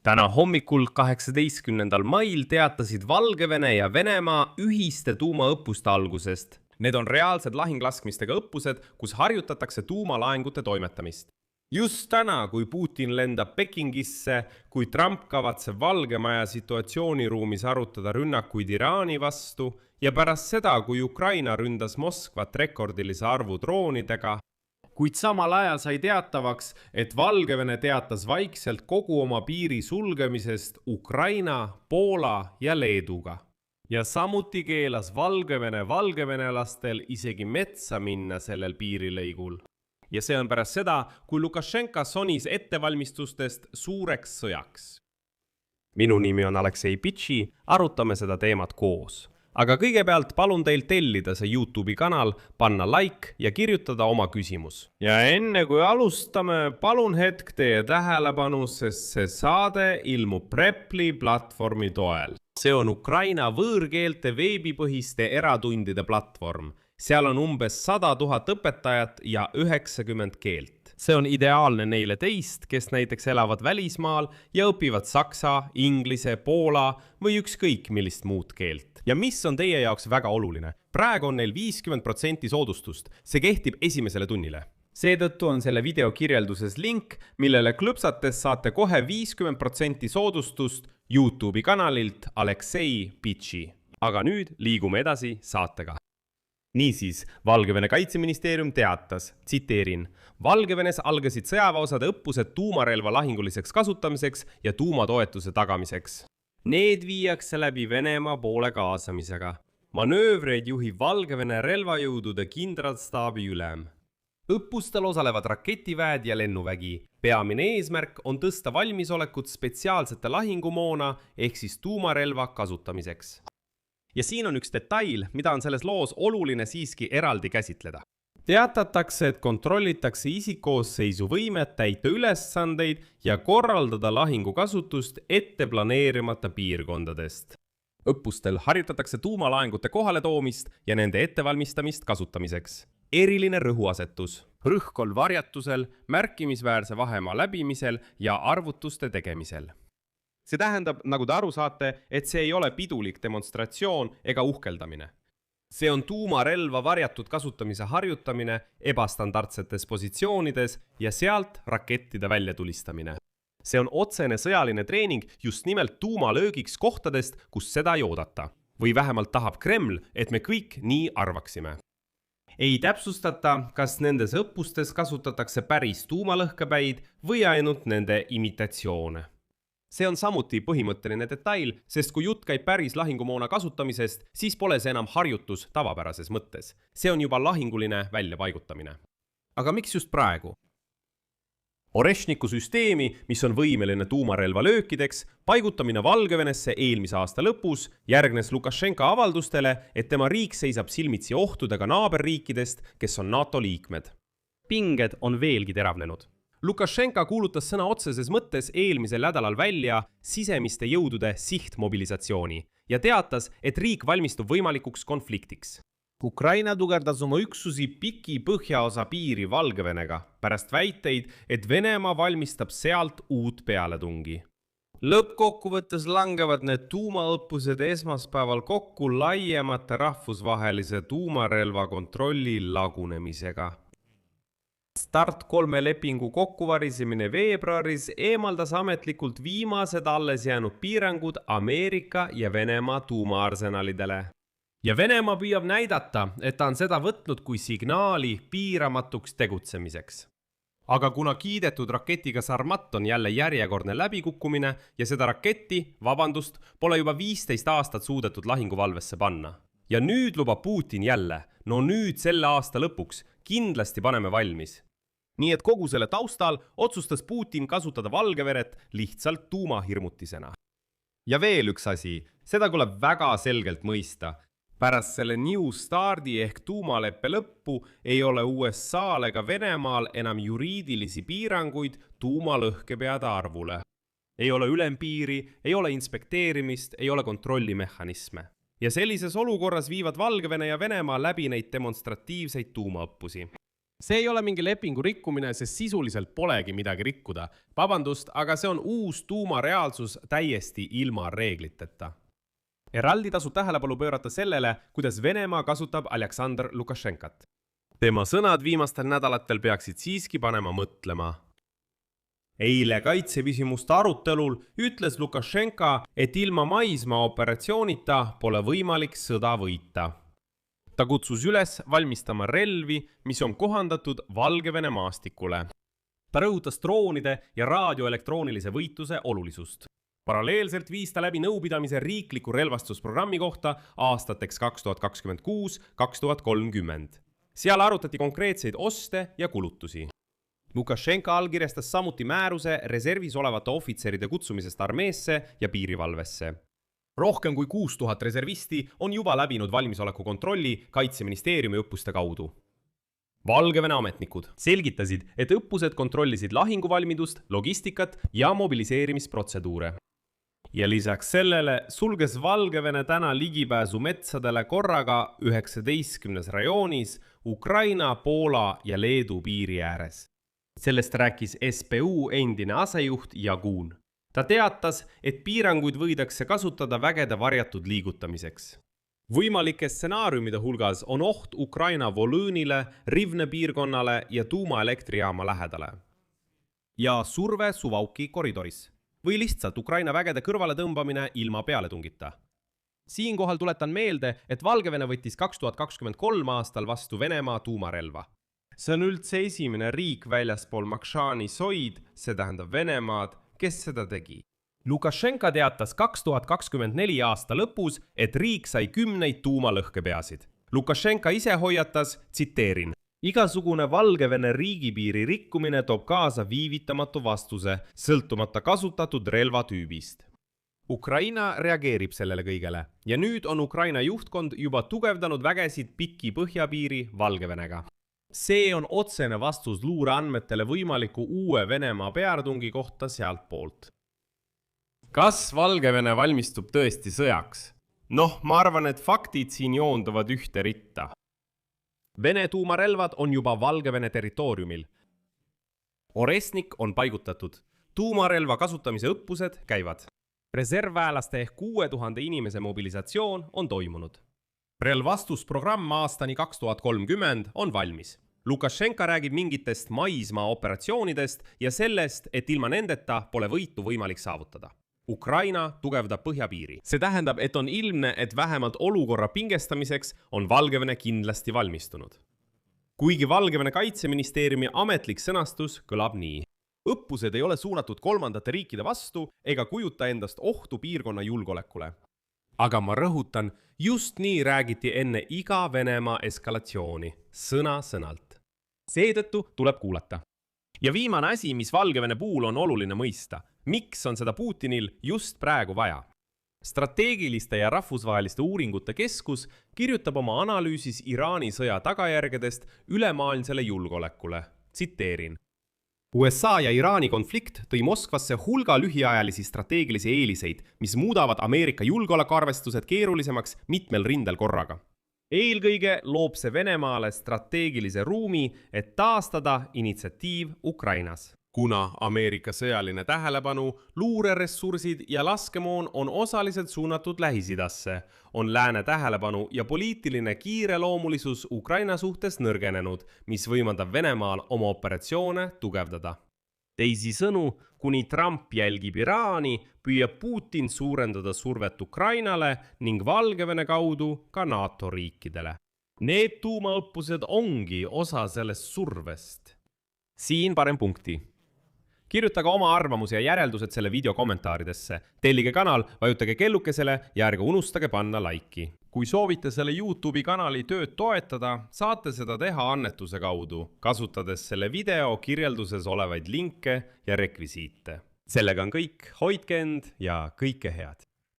Täna hommikul 18. mail teatasid Valgevene ja Venemaa ühiste tuumaõppuste algusest. Need on reaalsed lahinglaskmistega õppused, kus harjutatakse tuumalaengute toimetamist. Just täna, kui Putin lendab Pekingisse, kui Trump kavatseb Valgemaja situatsiooniruumis arutada rünnakuid Iraani vastu ja pärast seda, kui Ukraina ründas Moskvat rekordilise arvu droonidega, kuid samal ajal sai teatavaks, et Valgevene teatas vaikselt kogu oma piiri sulgemisest Ukraina, Poola ja Leeduga. Ja samuti keelas Valgevene valgevenelastel isegi metsa minna sellel piirilõigul. Ja see on pärast seda, kui Lukašenka sonis ettevalmistustest suureks sõjaks. Minu nimi on Aleksei Pitši, arutame seda teemat koos. Aga kõigepealt palun teil tellida see YouTube'i kanal, panna like ja kirjutada oma küsimus. Ja enne kui alustame, palun hetk teie tähelepanu, sest see saade ilmub Preply platvormi toel. See on Ukraina võõrkeelte veebipõhiste eratundide platvorm. Seal on umbes 100 000 õpetajat ja 90 keelt. See on ideaalne neile teist, kes näiteks elavad välismaal ja õpivad saksa, inglise, poola või ükskõik millist muud keelt. Ja mis on teie jaoks väga oluline? Praegu on neil 50% soodustust. See kehtib esimesele tunnile. Seetõttu on selle video kirjelduses link, millele klõpsates saate kohe 50% soodustust YouTube'i kanalilt Aleksei Pitši. Aga nüüd liigume edasi saatega. Niisiis, Valgevene kaitseministeerium teatas, tsiteerin, Valgevenes algasid sõjaväeosade õppused tuumarelva lahinguliseks kasutamiseks ja tuumatoetuse tagamiseks. Need viiakse läbi Venemaa poole kaasamisega. Manöövreid juhib Valgevene relvajõudude kindralstaabi ülem. Õppustel osalevad raketiväed ja lennuvägi. Peamine eesmärk on tõsta valmisolekut spetsiaalsete lahingumoona ehk siis tuumarelva kasutamiseks. Ja siin on üks detail, mida on selles loos oluline siiski eraldi käsitleda. Teatatakse, et kontrollitakse isikkoosseisu võimet täita ülesandeid ja korraldada lahingukasutust ette planeerimata piirkondadest. Õppustel harjutatakse tuumalaengute kohaletoomist ja nende ettevalmistamist kasutamiseks. Eriline rõhuasetus. Rõhk on varjatusel, märkimisväärse vahemaa läbimisel ja arvutuste tegemisel. See tähendab, nagu te aru saate, et see ei ole pidulik demonstratsioon ega uhkeldamine. See on tuumarelva varjatud kasutamise harjutamine ebastandardsetes positsioonides ja sealt rakettide väljatulistamine. See on otsene sõjaline treening just nimelt tuumalöögiks kohtadest, kus seda ei oodata. Või vähemalt tahab Kreml, et me kõik nii arvaksime. Ei täpsustata, kas nendes õppustes kasutatakse päris tuumalõhkepäid või ainult nende imitatsioone. See on samuti põhimõtteline detail, sest kui jutt käib päris lahingumoona kasutamisest, siis pole see enam harjutus tavapärases mõttes. See on juba lahinguline väljapaigutamine. Aga miks just praegu? Orešniku süsteemi, mis on võimeline tuumarelva löökideks, paigutamine Valgevenesse eelmise aasta lõpus järgnes Lukašenka avaldustele, et tema riik seisab silmitsi ohtudega naaberriikidest, kes on NATO liikmed. Pinged on veelgi teravnenud. Lukašenka kuulutas sõna otseses mõttes eelmisel nädalal välja sisemiste jõudude sihtmobilisatsiooni ja teatas, et riik valmistub võimalikuks konfliktiks. Ukraina tugevdas oma üksusi piki põhjaosa piiri Valgevenega pärast väiteid, et Venemaa valmistab sealt uut pealetungi. Lõppkokkuvõttes langevad need tuumaõppused esmaspäeval kokku laiemate rahvusvahelise tuumarelva kontrolli lagunemisega. Start 3 lepingu kokkuvarisemine veebruaris eemaldas ametlikult viimased alles jäänud piirangud Ameerika ja Venemaa tuumaarsenalidele. Ja Venemaa püüab näidata, et ta on seda võtnud kui signaali piiramatuks tegutsemiseks. Aga kuna kiidetud raketiga Sarmat on jälle järjekordne läbikukkumine ja seda raketti, pole juba 15 aastat suudetud lahinguvalvesse panna. Ja nüüd lubab Putin jälle, nüüd selle aasta lõpuks, kindlasti paneme valmis. Nii et kogu selle taustal otsustas Putin kasutada Valgeveret lihtsalt tuumahirmutisena. Ja veel üks asi, seda tuleb väga selgelt mõista. Pärast selle New Starti ehk tuumaleppe lõppu ei ole USA-l ega Venemaal enam juriidilisi piiranguid tuumalõhkepeade arvule. Ei ole ülempiiri, ei ole inspekteerimist, ei ole kontrollimehhanisme. Ja sellises olukorras viivad Valgevene ja Venemaa läbi neid demonstratiivseid tuumaõppusi. See ei ole mingi lepingu rikkumine, sest sisuliselt polegi midagi rikkuda. Vabandust, aga see on uus tuumareaalsus täiesti ilma reegliteta. Eraldi tasub tähelepanu pöörata sellele, kuidas Venemaa kasutab Aleksandr Lukašenkat. Tema sõnad viimastel nädalatel peaksid siiski panema mõtlema. Eile kaitseküsimuste arutelul ütles Lukašenka, et ilma maismaa operatsioonita pole võimalik sõda võita. Ta kutsus üles valmistama relvi, mis on kohandatud Valgevene maastikule. Ta rõhutas droonide ja raadioelektroonilise võitluse olulisust. Paralleelselt viis ta läbi nõupidamise riikliku relvastusprogrammi kohta aastateks 2026-2030. Seal arutati konkreetseid oste ja kulutusi. Lukašenka allkirjastas samuti määruse reservis olevate ohvitseride kutsumisest armeesse ja piirivalvesse. Rohkem kui 6000 reservisti on juba läbinud valmisoleku kontrolli Kaitseministeeriumi õppuste kaudu. Valgevene ametnikud selgitasid, et õppused kontrollisid lahinguvalmidust, logistikat ja mobiliseerimisprotseduure. Ja lisaks sellele sulges Valgevene täna ligipääsu metsadele korraga 19 rajoonis Ukraina, Poola ja Leedu piiri ääres. Sellest rääkis SBU endine asejuht Jagun. Ta teatas, et piiranguid võidakse kasutada vägede varjatud liigutamiseks. Võimalike stsenaariumide hulgas on oht Ukraina Volõnile, Rivne piirkonnale ja tuumaelektrijaama lähedale. Ja surve Suvauki koridoris. Või lihtsalt Ukraina vägede kõrvale tõmbamine ilma pealetungita. Siinkohal tuletan meelde, et Valgevene võttis 2023 aastal vastu Venemaa tuumarelva. See on üldse esimene riik väljaspool Makšani soid, see tähendab Venemaad, kes seda tegi. Lukašenka teatas 2024 aasta lõpus, et riik sai 10 tuumalõhkepeasid. Lukašenka ise hoiatas, tsiteerin, igasugune Valgevene riigipiiri rikkumine toob kaasa viivitamatu vastuse, sõltumata kasutatud relvatüübist. Ukraina reageerib sellele kõigele ja nüüd on Ukraina juhtkond juba tugevdanud vägesid piki põhjapiiri Valgevenega. See on otsene vastus luureandmetele võimaliku uue Venemaa pealetungi kohta sealt poolt. Kas Valgevene valmistub tõesti sõjaks? Ma arvan, et faktid siin joonduvad ühte ritta. Vene tuumarelvad on juba Valgevene territooriumil. Oresnik on paigutatud. Tuumarelva kasutamise õppused käivad. Reservväelaste ehk 6000 inimese mobilisatsioon on toimunud. Relvastusprogramm aastani 2030 on valmis. Lukašenka räägib mingitest maismaa operatsioonidest ja sellest, et ilma nendeta pole võitu võimalik saavutada. Ukraina tugevdab põhjapiiri. See tähendab, et on ilmne, et vähemalt olukorra pingestamiseks on Valgevene kindlasti valmistunud. Kuigi Valgevene kaitseministeeriumi ametlik sõnastus kõlab nii. Õppused ei ole suunatud kolmandate riikide vastu ega kujuta endast ohtu piirkonna julgeolekule. Aga ma rõhutan, just nii räägiti enne iga Venemaa eskalatsiooni, sõna-sõnalt. Seetõttu tuleb kuulata. Ja viimane asi, mis Valgevene puhul on oluline mõista. Miks on seda Putinil just praegu vaja? Strateegiliste ja rahvusvaheliste uuringute keskus kirjutab oma analüüsis Iraani sõja tagajärgedest ülemaailmsele julgeolekule. Tsiteerin. USA ja Iraani konflikt tõi Moskvasse hulga lühiajalisi strateegilisi eeliseid, mis muudavad Ameerika julgeolekuarvestused keerulisemaks mitmel rindel korraga. Eelkõige loob see Venemaale strateegilise ruumi, et taastada initsiatiiv Ukrainas. Kuna Ameerika sõjaline tähelepanu, luureressursid ja laskemoon on osaliselt suunatud Lähis-Idasse, on lääne tähelepanu ja poliitiline kiireloomulisus Ukraina suhtes nõrgenenud, mis võimaldab Venemaal oma operatsioone tugevdada. Teisisõnu, kuni Trump jälgib Iraani, püüab Putin suurendada survet Ukrainale ning Valgevene kaudu ka NATO riikidele. Need tuumaõppused ongi osa sellest survest. Siin parem punkti. Kirjutage oma arvamuse ja järeldused selle video kommentaaridesse. Tellige kanal, vajutage kellukesele ja ärge unustage panna laiki. Kui soovite selle YouTube'i kanali tööd toetada, saate seda teha annetuse kaudu, kasutades selle video kirjelduses olevaid linke ja rekvisiite. Sellega on kõik, hoidke end ja kõike head!